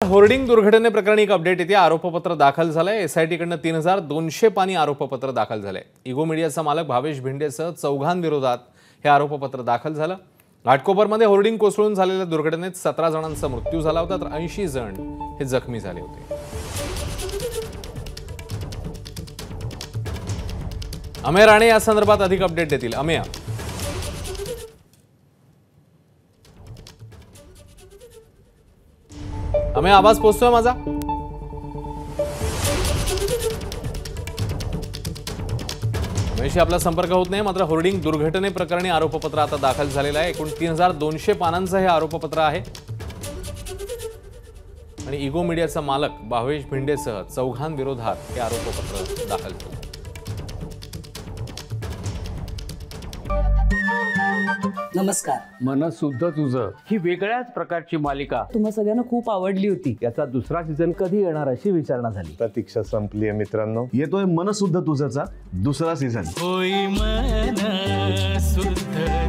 Hoarding दुर्घटनेप्रकरणी एक update येते। आरोपपत्र दाखल झालंय। एसआयटी कडनं 3200 पानी आरोपपत्र दाखल झालंय। इगो मीडियाचा मालक भावेश भिंडेसह चौघांविरोधात हे आरोपपत्र दाखल झालं। घाटकोपरमध्ये होर्डिंग कोसळून झालेल्या दुर्घटनेत 17 जणांचा मृत्यू झाला होता, तर 80 जण हे जखमी झाले होते। अमेय राणे या संदर्भात अधिक अपडेट देतील। अमेय, आवाज पोहोचतोय माझा? अमेयशी आपला संपर्क होत नाही। मात्र होर्डिंग दुर्घटनेप्रकरणी आरोपपत्र आता दाखल झालेलं आहे। एकूण 3200 पानांचं हे आरोपपत्र आहे आणि इगो मीडियाचा मालक भावेश भिंडेसह चौघांविरोधात हे आरोपपत्र दाखल झालं। नमस्कार। मन शुद्ध तुझं ही वेगळ्याच प्रकारची मालिका तुम्हा सगळ्यांना खूप आवडली होती। याचा दुसरा सीझन कधी येणार अशी विचारणा झाली। प्रतीक्षा संपली आहे मित्रांनो। येतोय मन शुद्ध तुझंचा दुसरा सीझन। होई मन शुद्ध